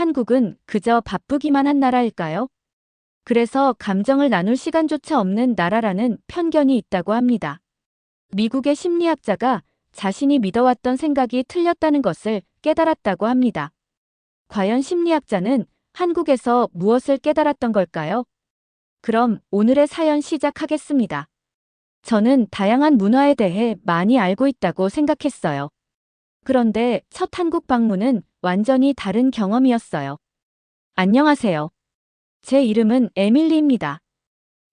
한국은 그저 바쁘기만 한 나라일까요? 그래서 감정을 나눌 시간조차 없는 나라라는 편견이 있다고 합니다. 미국의 심리학자가 자신이 믿어왔던 생각이 틀렸다는 것을 깨달았다고 합니다. 과연 심리학자는 한국에서 무엇을 깨달았던 걸까요? 그럼 오늘의 사연 시작하겠습니다. 저는 다양한 문화에 대해 많이 알고 있다고 생각했어요. 그런데 첫 한국 방문은 완전히 다른 경험이었어요. 안녕하세요. 제 이름은 에밀리입니다.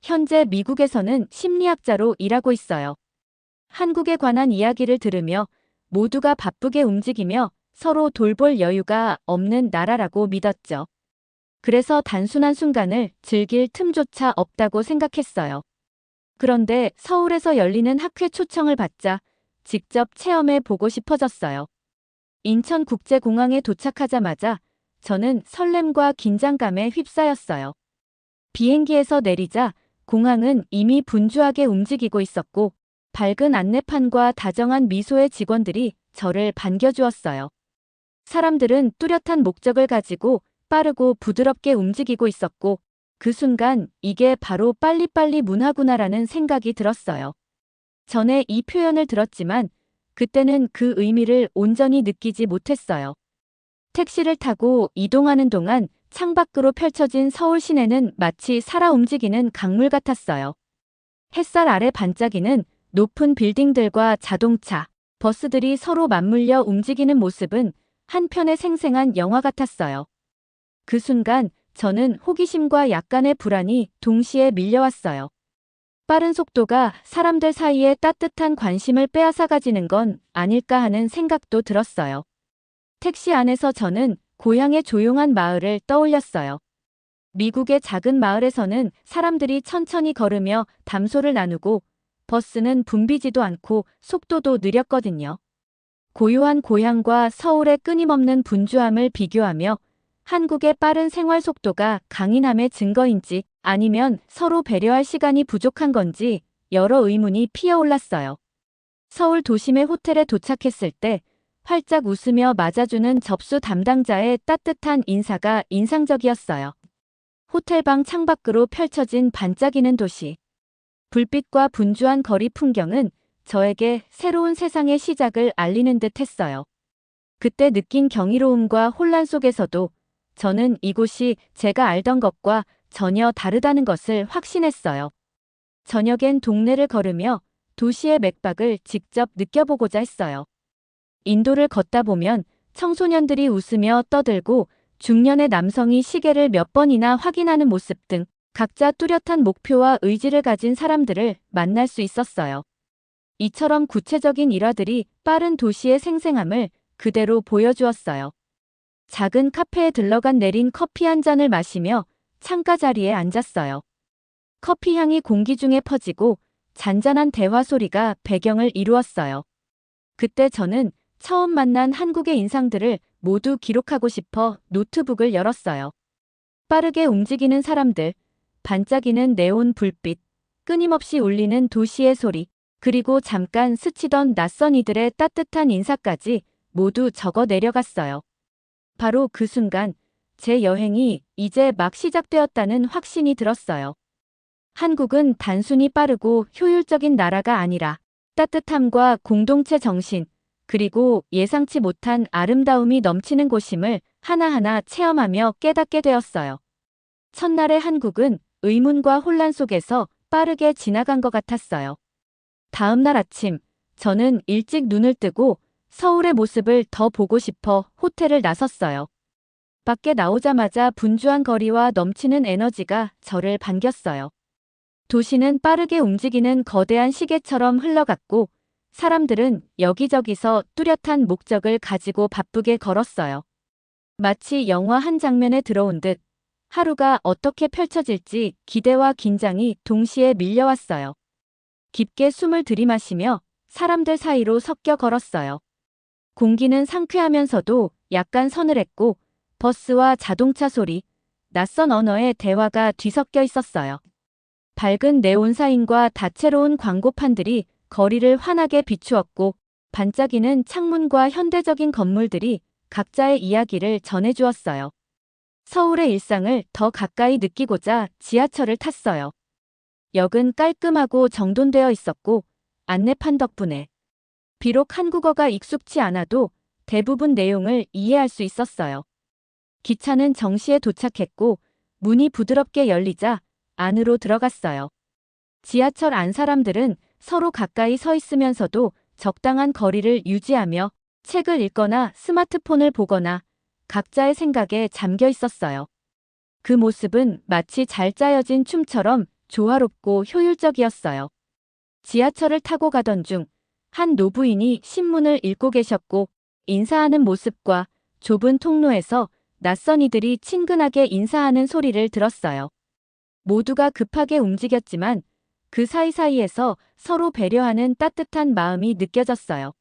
현재 미국에서는 심리학자로 일하고 있어요. 한국에 관한 이야기를 들으며 모두가 바쁘게 움직이며 서로 돌볼 여유가 없는 나라라고 믿었죠. 그래서 단순한 순간을 즐길 틈조차 없다고 생각했어요. 그런데 서울에서 열리는 학회 초청을 받자 직접 체험해 보고 싶어졌어요. 인천국제공항에 도착하자마자 저는 설렘과 긴장감에 휩싸였어요. 비행기에서 내리자 공항은 이미 분주하게 움직이고 있었고 밝은 안내판과 다정한 미소의 직원들이 저를 반겨주었어요. 사람들은 뚜렷한 목적을 가지고 빠르고 부드럽게 움직이고 있었고 그 순간 이게 바로 빨리빨리 문화구나라는 생각이 들었어요. 전에 이 표현을 들었지만 그때는 그 의미를 온전히 느끼지 못했어요. 택시를 타고 이동하는 동안 창밖으로 펼쳐진 서울 시내는 마치 살아 움직이는 강물 같았어요. 햇살 아래 반짝이는 높은 빌딩들과 자동차, 버스들이 서로 맞물려 움직이는 모습은 한편의 생생한 영화 같았어요. 그 순간 저는 호기심과 약간의 불안이 동시에 밀려왔어요. 빠른 속도가 사람들 사이에 따뜻한 관심을 빼앗아 가지는 건 아닐까 하는 생각도 들었어요. 택시 안에서 저는 고향의 조용한 마을을 떠올렸어요. 미국의 작은 마을에서는 사람들이 천천히 걸으며 담소를 나누고 버스는 붐비지도 않고 속도도 느렸거든요. 고요한 고향과 서울의 끊임없는 분주함을 비교하며 한국의 빠른 생활 속도가 강인함의 증거인지 아니면 서로 배려할 시간이 부족한 건지 여러 의문이 피어올랐어요. 서울 도심의 호텔에 도착했을 때 활짝 웃으며 맞아주는 접수 담당자의 따뜻한 인사가 인상적이었어요. 호텔방 창밖으로 펼쳐진 반짝이는 도시. 불빛과 분주한 거리 풍경은 저에게 새로운 세상의 시작을 알리는 듯 했어요. 그때 느낀 경이로움과 혼란 속에서도 저는 이곳이 제가 알던 것과 전혀 다르다는 것을 확신했어요. 저녁엔 동네를 걸으며 도시의 맥박을 직접 느껴보고자 했어요. 인도를 걷다 보면 청소년들이 웃으며 떠들고 중년의 남성이 시계를 몇 번이나 확인하는 모습 등 각자 뚜렷한 목표와 의지를 가진 사람들을 만날 수 있었어요. 이처럼 구체적인 일화들이 빠른 도시의 생생함을 그대로 보여주었어요. 작은 카페에 들러간 내린 커피 한 잔을 마시며 창가 자리에 앉았어요. 커피 향이 공기 중에 퍼지고 잔잔한 대화 소리가 배경을 이루었어요. 그때 저는 처음 만난 한국의 인상들을 모두 기록하고 싶어 노트북을 열었어요. 빠르게 움직이는 사람들, 반짝이는 네온 불빛, 끊임없이 울리는 도시의 소리, 그리고 잠깐 스치던 낯선 이들의 따뜻한 인사까지 모두 적어 내려갔어요. 바로 그 순간 제 여행이 이제 막 시작되었다는 확신이 들었어요. 한국은 단순히 빠르고 효율적인 나라가 아니라 따뜻함과 공동체 정신, 그리고 예상치 못한 아름다움이 넘치는 곳임을 하나하나 체험하며 깨닫게 되었어요. 첫날의 한국은 의문과 혼란 속에서 빠르게 지나간 것 같았어요. 다음 날 아침, 저는 일찍 눈을 뜨고 서울의 모습을 더 보고 싶어 호텔을 나섰어요. 밖에 나오자마자 분주한 거리와 넘치는 에너지가 저를 반겼어요. 도시는 빠르게 움직이는 거대한 시계처럼 흘러갔고 사람들은 여기저기서 뚜렷한 목적을 가지고 바쁘게 걸었어요. 마치 영화 한 장면에 들어온 듯 하루가 어떻게 펼쳐질지 기대와 긴장이 동시에 밀려왔어요. 깊게 숨을 들이마시며 사람들 사이로 섞여 걸었어요. 공기는 상쾌하면서도 약간 서늘했고 버스와 자동차 소리, 낯선 언어의 대화가 뒤섞여 있었어요. 밝은 네온사인과 다채로운 광고판들이 거리를 환하게 비추었고 반짝이는 창문과 현대적인 건물들이 각자의 이야기를 전해주었어요. 서울의 일상을 더 가까이 느끼고자 지하철을 탔어요. 역은 깔끔하고 정돈되어 있었고 안내판 덕분에 비록 한국어가 익숙치 않아도 대부분 내용을 이해할 수 있었어요. 기차는 정시에 도착했고 문이 부드럽게 열리자 안으로 들어갔어요. 지하철 안 사람들은 서로 가까이 서 있으면서도 적당한 거리를 유지하며 책을 읽거나 스마트폰을 보거나 각자의 생각에 잠겨 있었어요. 그 모습은 마치 잘 짜여진 춤처럼 조화롭고 효율적이었어요. 지하철을 타고 가던 중 한 노부인이 신문을 읽고 계셨고 인사하는 모습과 좁은 통로에서 낯선 이들이 친근하게 인사하는 소리를 들었어요. 모두가 급하게 움직였지만 그 사이사이에서 서로 배려하는 따뜻한 마음이 느껴졌어요.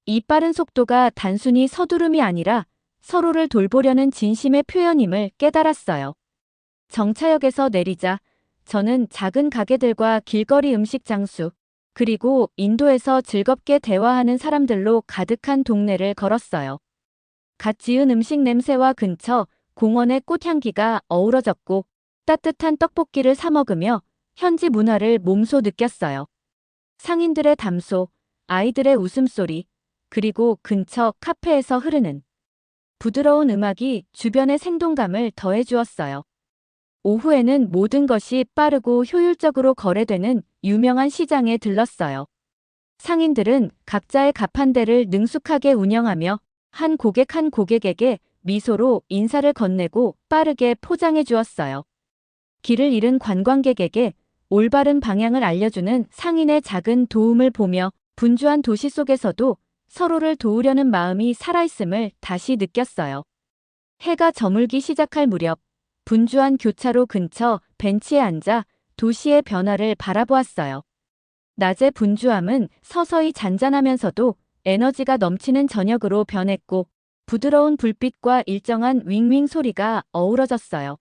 이 빠른 속도가 단순히 서두름이 아니라 서로를 돌보려는 진심의 표현임을 깨달았어요. 정차역에서 내리자 저는 작은 가게들과 길거리 음식 장수, 그리고 인도에서 즐겁게 대화하는 사람들로 가득한 동네를 걸었어요. 갓 지은 음식 냄새와 근처 공원의 꽃향기가 어우러졌고 따뜻한 떡볶이를 사 먹으며 현지 문화를 몸소 느꼈어요. 상인들의 담소, 아이들의 웃음소리, 그리고 근처 카페에서 흐르는 부드러운 음악이 주변의 생동감을 더해주었어요. 오후에는 모든 것이 빠르고 효율적으로 거래되는 유명한 시장에 들렀어요. 상인들은 각자의 가판대를 능숙하게 운영하며 한 고객 한 고객에게 미소로 인사를 건네고 빠르게 포장해 주었어요. 길을 잃은 관광객에게 올바른 방향을 알려주는 상인의 작은 도움을 보며 분주한 도시 속에서도 서로를 도우려는 마음이 살아있음을 다시 느꼈어요. 해가 저물기 시작할 무렵 분주한 교차로 근처 벤치에 앉아 도시의 변화를 바라보았어요. 낮의 분주함은 서서히 잔잔하면서도 에너지가 넘치는 저녁으로 변했고 부드러운 불빛과 일정한 윙윙 소리가 어우러졌어요.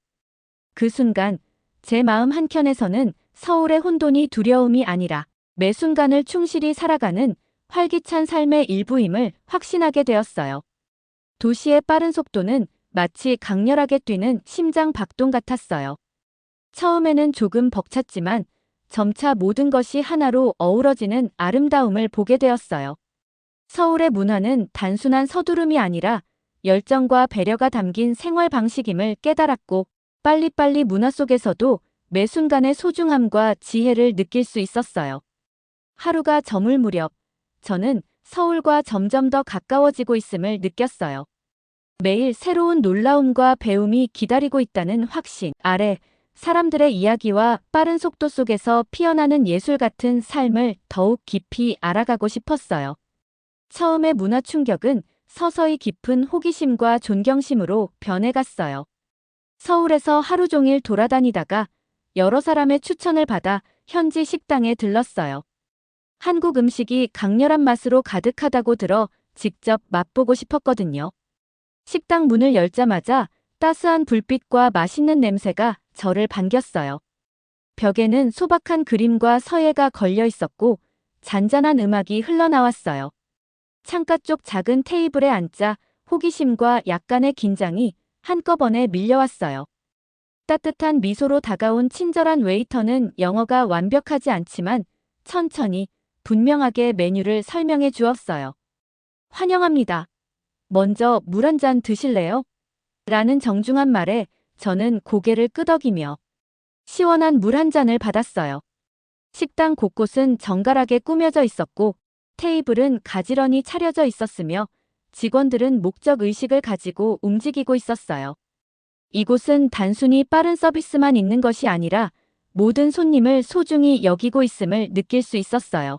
그 순간 제 마음 한켠에서는 서울의 혼돈이 두려움이 아니라 매 순간을 충실히 살아가는 활기찬 삶의 일부임을 확신하게 되었어요. 도시의 빠른 속도는 마치 강렬하게 뛰는 심장 박동 같았어요. 처음에는 조금 벅찼지만 점차 모든 것이 하나로 어우러지는 아름다움을 보게 되었어요. 서울의 문화는 단순한 서두름이 아니라 열정과 배려가 담긴 생활 방식임을 깨달았고 빨리빨리 문화 속에서도 매 순간의 소중함과 지혜를 느낄 수 있었어요. 하루가 저물 무렵 저는 서울과 점점 더 가까워지고 있음을 느꼈어요. 매일 새로운 놀라움과 배움이 기다리고 있다는 확신 아래 사람들의 이야기와 빠른 속도 속에서 피어나는 예술 같은 삶을 더욱 깊이 알아가고 싶었어요. 처음의 문화 충격은 서서히 깊은 호기심과 존경심으로 변해갔어요. 서울에서 하루 종일 돌아다니다가 여러 사람의 추천을 받아 현지 식당에 들렀어요. 한국 음식이 강렬한 맛으로 가득하다고 들어 직접 맛보고 싶었거든요. 식당 문을 열자마자 따스한 불빛과 맛있는 냄새가 저를 반겼어요. 벽에는 소박한 그림과 서예가 걸려 있었고 잔잔한 음악이 흘러나왔어요. 창가 쪽 작은 테이블에 앉자 호기심과 약간의 긴장이 한꺼번에 밀려왔어요. 따뜻한 미소로 다가온 친절한 웨이터는 영어가 완벽하지 않지만 천천히 분명하게 메뉴를 설명해 주었어요. 환영합니다. 먼저 물 한 잔 드실래요? 라는 정중한 말에 저는 고개를 끄덕이며 시원한 물 한 잔을 받았어요. 식당 곳곳은 정갈하게 꾸며져 있었고 테이블은 가지런히 차려져 있었으며 직원들은 목적 의식을 가지고 움직이고 있었어요. 이곳은 단순히 빠른 서비스만 있는 것이 아니라 모든 손님을 소중히 여기고 있음을 느낄 수 있었어요.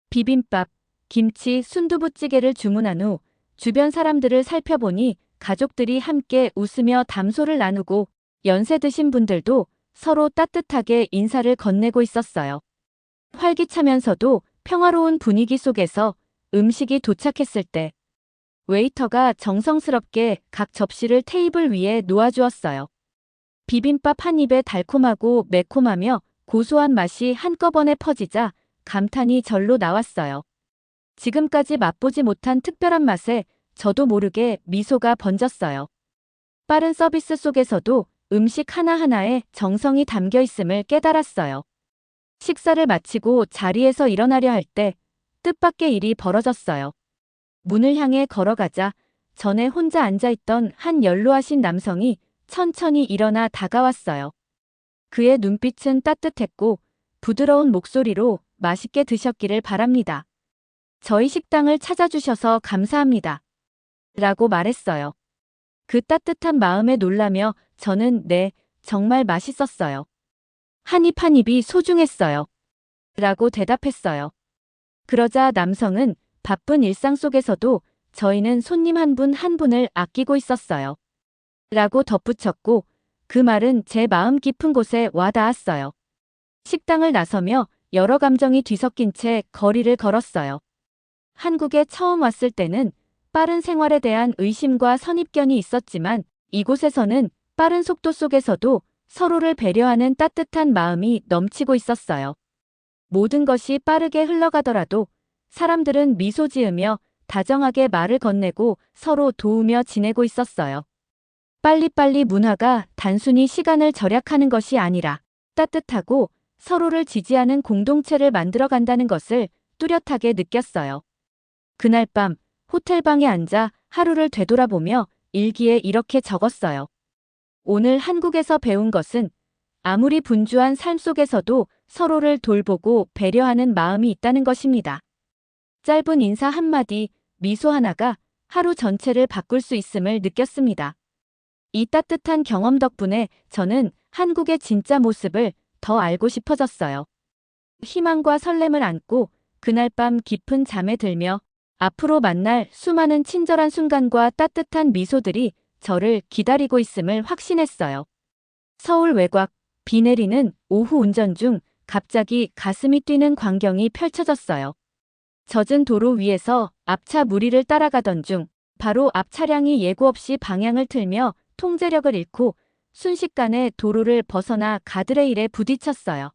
비빔밥, 김치, 순두부찌개를 주문한 후 주변 사람들을 살펴보니 가족들이 함께 웃으며 담소를 나누고 연세 드신 분들도 서로 따뜻하게 인사를 건네고 있었어요. 활기차면서도 평화로운 분위기 속에서 음식이 도착했을 때 웨이터가 정성스럽게 각 접시를 테이블 위에 놓아주었어요. 비빔밥 한 입에 달콤하고 매콤하며 고소한 맛이 한꺼번에 퍼지자 감탄이 절로 나왔어요. 지금까지 맛보지 못한 특별한 맛에 저도 모르게 미소가 번졌어요. 빠른 서비스 속에서도 음식 하나하나에 정성이 담겨 있음을 깨달았어요. 식사를 마치고 자리에서 일어나려 할 때 뜻밖의 일이 벌어졌어요. 문을 향해 걸어가자 전에 혼자 앉아있던 한 연로하신 남성이 천천히 일어나 다가왔어요. 그의 눈빛은 따뜻했고 부드러운 목소리로 맛있게 드셨기를 바랍니다. 저희 식당을 찾아주셔서 감사합니다. 라고 말했어요. 그 따뜻한 마음에 놀라며 저는 네, 정말 맛있었어요. 한 입 한 입이 소중했어요. 라고 대답했어요. 그러자 남성은 바쁜 일상 속에서도 저희는 손님 한 분 한 분을 아끼고 있었어요. 라고 덧붙였고 그 말은 제 마음 깊은 곳에 와 닿았어요. 식당을 나서며 여러 감정이 뒤섞인 채 거리를 걸었어요. 한국에 처음 왔을 때는 빠른 생활에 대한 의심과 선입견이 있었지만 이곳에서는 빠른 속도 속에서도 서로를 배려하는 따뜻한 마음이 넘치고 있었어요. 모든 것이 빠르게 흘러가더라도 사람들은 미소 지으며 다정하게 말을 건네고 서로 도우며 지내고 있었어요. 빨리빨리 문화가 단순히 시간을 절약하는 것이 아니라 따뜻하고 서로를 지지하는 공동체를 만들어 간다는 것을 뚜렷하게 느꼈어요. 그날 밤 호텔방에 앉아 하루를 되돌아보며 일기에 이렇게 적었어요. 오늘 한국에서 배운 것은 아무리 분주한 삶 속에서도 서로를 돌보고 배려하는 마음이 있다는 것입니다. 짧은 인사 한마디, 미소 하나가 하루 전체를 바꿀 수 있음을 느꼈습니다. 이 따뜻한 경험 덕분에 저는 한국의 진짜 모습을 더 알고 싶어졌어요. 희망과 설렘을 안고 그날 밤 깊은 잠에 들며 앞으로 만날 수많은 친절한 순간과 따뜻한 미소들이 저를 기다리고 있음을 확신했어요. 서울 외곽, 비 내리는 오후 운전 중 갑자기 가슴이 뛰는 광경이 펼쳐졌어요. 젖은 도로 위에서 앞차 무리를 따라가던 중 바로 앞 차량이 예고 없이 방향을 틀며 통제력을 잃고 순식간에 도로를 벗어나 가드레일에 부딪혔어요.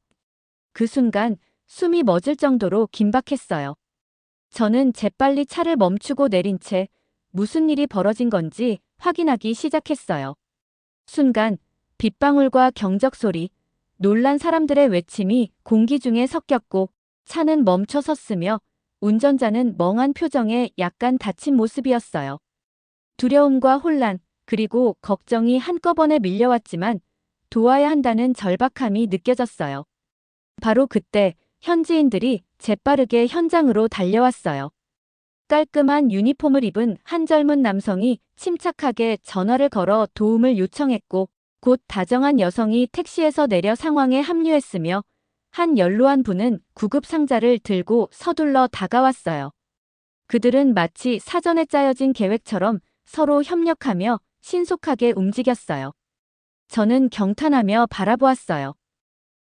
그 순간 숨이 멎을 정도로 긴박했어요. 저는 재빨리 차를 멈추고 내린 채 무슨 일이 벌어진 건지 확인하기 시작했어요. 순간 빗방울과 경적 소리, 놀란 사람들의 외침이 공기 중에 섞였고 차는 멈춰 섰으며 운전자는 멍한 표정에 약간 다친 모습이었어요. 두려움과 혼란, 그리고 걱정이 한꺼번에 밀려왔지만 도와야 한다는 절박함이 느껴졌어요. 바로 그때 현지인들이 재빠르게 현장으로 달려왔어요. 깔끔한 유니폼을 입은 한 젊은 남성이 침착하게 전화를 걸어 도움을 요청했고 곧 다정한 여성이 택시에서 내려 상황에 합류했으며 한 연로한 분은 구급 상자를 들고 서둘러 다가왔어요. 그들은 마치 사전에 짜여진 계획처럼 서로 협력하며 신속하게 움직였어요. 저는 경탄하며 바라보았어요.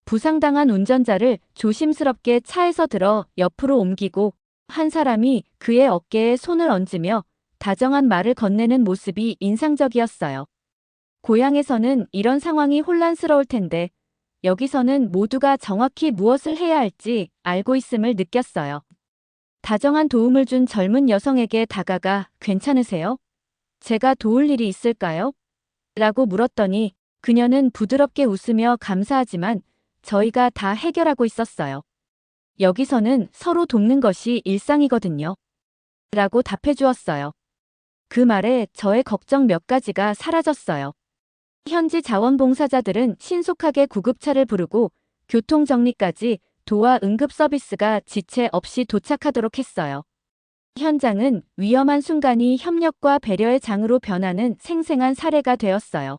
부상당한 운전자를 조심스럽게 차에서 들어 옆으로 옮기고 한 사람이 그의 어깨에 손을 얹으며 다정한 말을 건네는 모습이 인상적이었어요. 고향에서는 이런 상황이 혼란스러울 텐데 여기서는 모두가 정확히 무엇을 해야 할지 알고 있음을 느꼈어요. 다정한 도움을 준 젊은 여성에게 다가가 괜찮으세요? 제가 도울 일이 있을까요? 라고 물었더니 그녀는 부드럽게 웃으며 감사하지만 저희가 다 해결하고 있었어요. 여기서는 서로 돕는 것이 일상이거든요. 라고 답해 주었어요. 그 말에 저의 걱정 몇 가지가 사라졌어요. 현지 자원봉사자들은 신속하게 구급차를 부르고 교통정리까지 도와 응급 서비스가 지체 없이 도착하도록 했어요. 현장은 위험한 순간이 협력과 배려의 장으로 변하는 생생한 사례가 되었어요.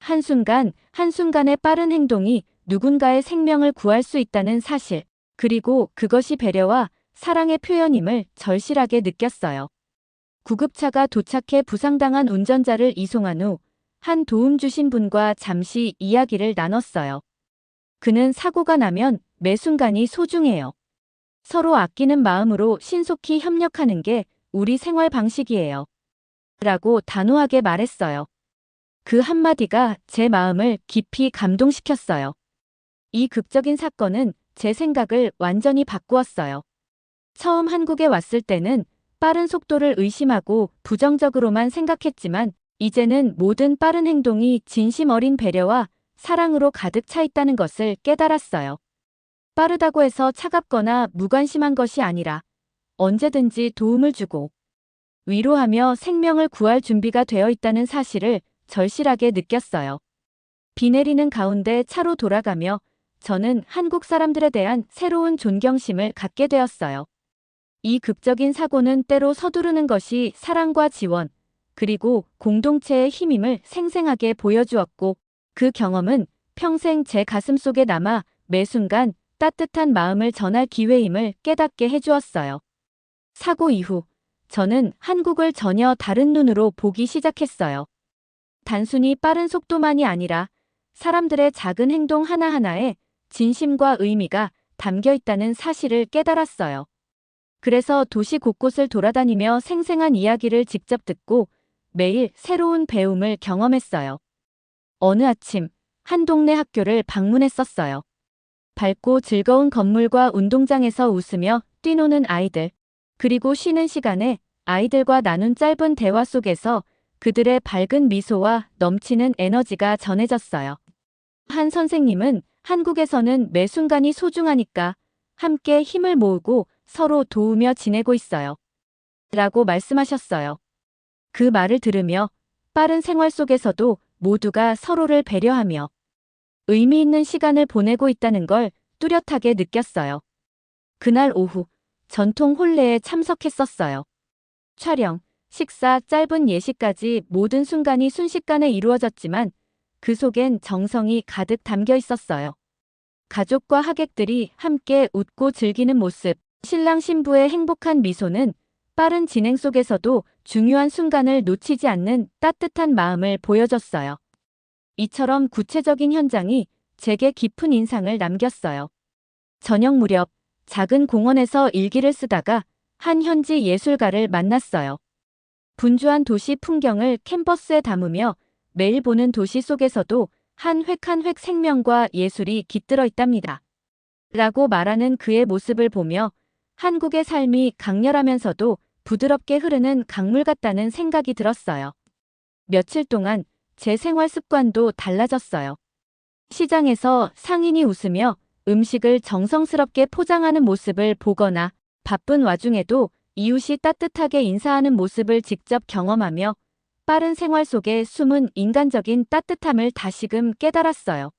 한순간의 빠른 행동이 누군가의 생명을 구할 수 있다는 사실, 그리고 그것이 배려와 사랑의 표현임을 절실하게 느꼈어요. 구급차가 도착해 부상당한 운전자를 이송한 후 한 도움 주신 분과 잠시 이야기를 나눴어요. 그는 사고가 나면 매 순간이 소중해요. 서로 아끼는 마음으로 신속히 협력하는 게 우리 생활 방식이에요. 라고 단호하게 말했어요. 그 한마디가 제 마음을 깊이 감동시켰어요. 이 극적인 사건은 제 생각을 완전히 바꾸었어요. 처음 한국에 왔을 때는 빠른 속도를 의심하고 부정적으로만 생각했지만 이제는 모든 빠른 행동이 진심 어린 배려와 사랑으로 가득 차 있다는 것을 깨달았어요. 빠르다고 해서 차갑거나 무관심한 것이 아니라 언제든지 도움을 주고 위로하며 생명을 구할 준비가 되어 있다는 사실을 절실하게 느꼈어요. 비 내리는 가운데 차로 돌아가며 저는 한국 사람들에 대한 새로운 존경심을 갖게 되었어요. 이 극적인 사고는 때로 서두르는 것이 사랑과 지원, 그리고 공동체의 힘임을 생생하게 보여주었고, 그 경험은 평생 제 가슴속에 남아 매 순간 따뜻한 마음을 전할 기회임을 깨닫게 해주었어요. 사고 이후 저는 한국을 전혀 다른 눈으로 보기 시작했어요. 단순히 빠른 속도만이 아니라 사람들의 작은 행동 하나하나에 진심과 의미가 담겨 있다는 사실을 깨달았어요. 그래서 도시 곳곳을 돌아다니며 생생한 이야기를 직접 듣고 매일 새로운 배움을 경험했어요. 어느 아침 한 동네 학교를 방문했었어요. 밝고 즐거운 건물과 운동장에서 웃으며 뛰노는 아이들, 그리고 쉬는 시간에 아이들과 나눈 짧은 대화 속에서 그들의 밝은 미소와 넘치는 에너지가 전해졌어요. 한 선생님은 한국에서는 매 순간이 소중하니까 함께 힘을 모으고 서로 도우며 지내고 있어요. 라고 말씀하셨어요. 그 말을 들으며 빠른 생활 속에서도 모두가 서로를 배려하며 의미 있는 시간을 보내고 있다는 걸 뚜렷하게 느꼈어요. 그날 오후 전통 혼례에 참석했었어요. 촬영, 식사, 짧은 예식까지 모든 순간이 순식간에 이루어졌지만 그 속엔 정성이 가득 담겨 있었어요. 가족과 하객들이 함께 웃고 즐기는 모습, 신랑 신부의 행복한 미소는 빠른 진행 속에서도 중요한 순간을 놓치지 않는 따뜻한 마음을 보여줬어요. 이처럼 구체적인 현장이 제게 깊은 인상을 남겼어요. 저녁 무렵 작은 공원에서 일기를 쓰다가 한 현지 예술가를 만났어요. 분주한 도시 풍경을 캔버스에 담으며 매일 보는 도시 속에서도 한 획 한 획 생명과 예술이 깃들어 있답니다. 라고 말하는 그의 모습을 보며 한국의 삶이 강렬하면서도 부드럽게 흐르는 강물 같다는 생각이 들었어요. 며칠 동안 제 생활 습관도 달라졌어요. 시장에서 상인이 웃으며 음식을 정성스럽게 포장하는 모습을 보거나 바쁜 와중에도 이웃이 따뜻하게 인사하는 모습을 직접 경험하며 빠른 생활 속에 숨은 인간적인 따뜻함을 다시금 깨달았어요.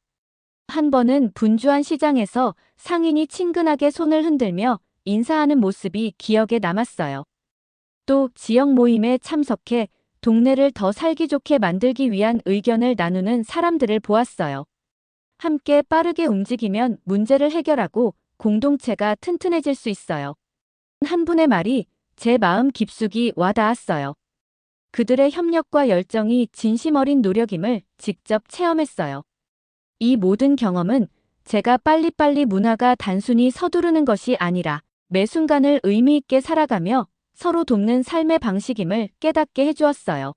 한 번은 분주한 시장에서 상인이 친근하게 손을 흔들며 인사하는 모습이 기억에 남았어요. 또 지역 모임에 참석해 동네를 더 살기 좋게 만들기 위한 의견을 나누는 사람들을 보았어요. 함께 빠르게 움직이면 문제를 해결하고 공동체가 튼튼해질 수 있어요. 한 분의 말이 제 마음 깊숙이 와닿았어요. 그들의 협력과 열정이 진심 어린 노력임을 직접 체험했어요. 이 모든 경험은 제가 빨리빨리 문화가 단순히 서두르는 것이 아니라 매 순간을 의미 있게 살아가며 서로 돕는 삶의 방식임을 깨닫게 해주었어요.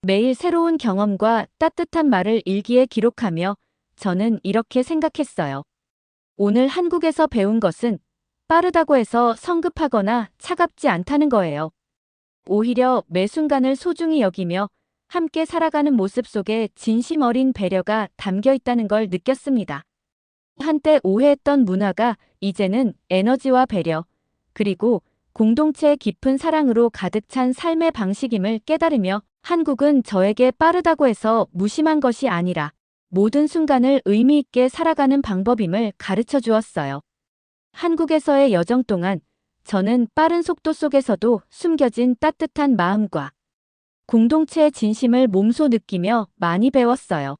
매일 새로운 경험과 따뜻한 말을 일기에 기록하며 저는 이렇게 생각했어요. 오늘 한국에서 배운 것은 빠르다고 해서 성급하거나 차갑지 않다는 거예요. 오히려 매 순간을 소중히 여기며 함께 살아가는 모습 속에 진심 어린 배려가 담겨 있다는 걸 느꼈습니다. 한때 오해했던 문화가 이제는 에너지와 배려, 그리고 공동체의 깊은 사랑으로 가득 찬 삶의 방식임을 깨달으며 한국은 저에게 빠르다고 해서 무심한 것이 아니라 모든 순간을 의미 있게 살아가는 방법임을 가르쳐 주었어요. 한국에서의 여정 동안 저는 빠른 속도 속에서도 숨겨진 따뜻한 마음과 공동체의 진심을 몸소 느끼며 많이 배웠어요.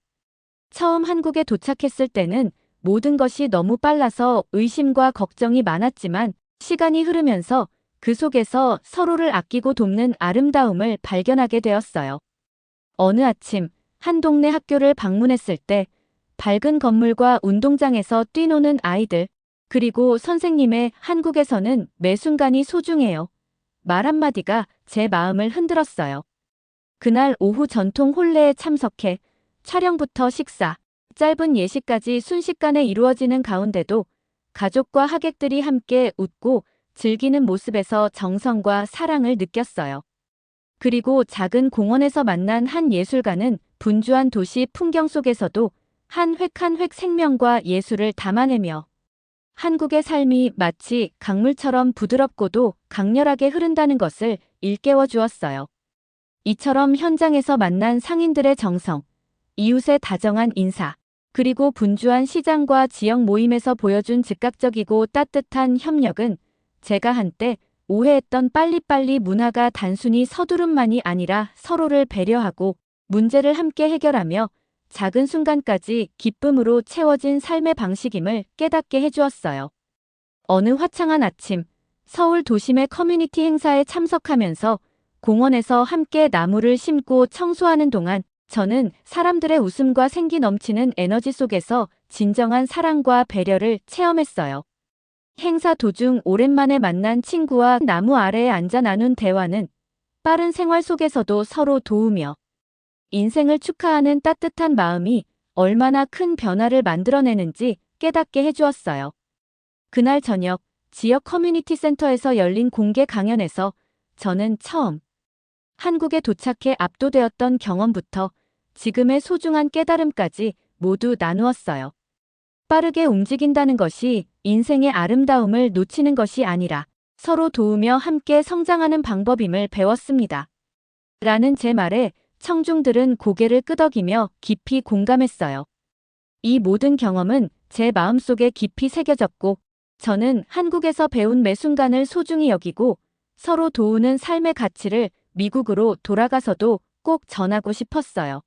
처음 한국에 도착했을 때는 모든 것이 너무 빨라서 의심과 걱정이 많았지만 시간이 흐르면서 그 속에서 서로를 아끼고 돕는 아름다움을 발견하게 되었어요. 어느 아침 한 동네 학교를 방문했을 때 밝은 건물과 운동장에서 뛰노는 아이들, 그리고 선생님의 한국에서는 매 순간이 소중해요. 말 한마디가 제 마음을 흔들었어요. 그날 오후 전통 혼례에 참석해 촬영부터 식사, 짧은 예식까지 순식간에 이루어지는 가운데도 가족과 하객들이 함께 웃고 즐기는 모습에서 정성과 사랑을 느꼈어요. 그리고 작은 공원에서 만난 한 예술가는 분주한 도시 풍경 속에서도 한 획 한 획 생명과 예술을 담아내며 한국의 삶이 마치 강물처럼 부드럽고도 강렬하게 흐른다는 것을 일깨워 주었어요. 이처럼 현장에서 만난 상인들의 정성, 이웃의 다정한 인사, 그리고 분주한 시장과 지역 모임에서 보여준 즉각적이고 따뜻한 협력은 제가 한때 오해했던 빨리빨리 문화가 단순히 서두름만이 아니라 서로를 배려하고 문제를 함께 해결하며 작은 순간까지 기쁨으로 채워진 삶의 방식임을 깨닫게 해주었어요. 어느 화창한 아침, 서울 도심의 커뮤니티 행사에 참석하면서 공원에서 함께 나무를 심고 청소하는 동안 저는 사람들의 웃음과 생기 넘치는 에너지 속에서 진정한 사랑과 배려를 체험했어요. 행사 도중 오랜만에 만난 친구와 나무 아래에 앉아 나눈 대화는 빠른 생활 속에서도 서로 도우며 인생을 축하하는 따뜻한 마음이 얼마나 큰 변화를 만들어내는지 깨닫게 해주었어요. 그날 저녁 지역 커뮤니티 센터에서 열린 공개 강연에서 저는 처음 한국에 도착해 압도되었던 경험부터 지금의 소중한 깨달음까지 모두 나누었어요. 빠르게 움직인다는 것이 인생의 아름다움을 놓치는 것이 아니라 서로 도우며 함께 성장하는 방법임을 배웠습니다. 라는 제 말에 청중들은 고개를 끄덕이며 깊이 공감했어요. 이 모든 경험은 제 마음속에 깊이 새겨졌고 저는 한국에서 배운 매 순간을 소중히 여기고 서로 도우는 삶의 가치를 미국으로 돌아가서도 꼭 전하고 싶었어요.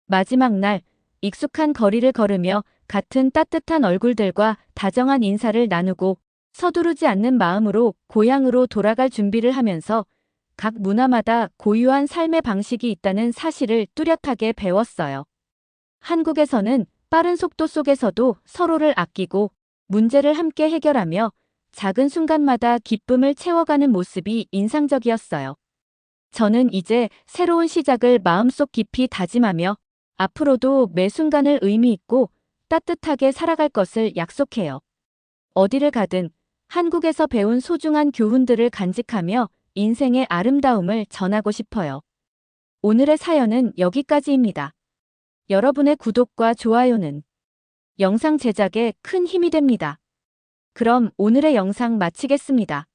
마지막 날 익숙한 거리를 걸으며 같은 따뜻한 얼굴들과 다정한 인사를 나누고 서두르지 않는 마음으로 고향으로 돌아갈 준비를 하면서 각 문화마다 고유한 삶의 방식이 있다는 사실을 뚜렷하게 배웠어요. 한국에서는 빠른 속도 속에서도 서로를 아끼고 문제를 함께 해결하며 작은 순간마다 기쁨을 채워가는 모습이 인상적이었어요. 저는 이제 새로운 시작을 마음속 깊이 다짐하며 앞으로도 매 순간을 의미 있고 따뜻하게 살아갈 것을 약속해요. 어디를 가든 한국에서 배운 소중한 교훈들을 간직하며 인생의 아름다움을 전하고 싶어요. 오늘의 사연은 여기까지입니다. 여러분의 구독과 좋아요는 영상 제작에 큰 힘이 됩니다. 그럼 오늘의 영상 마치겠습니다.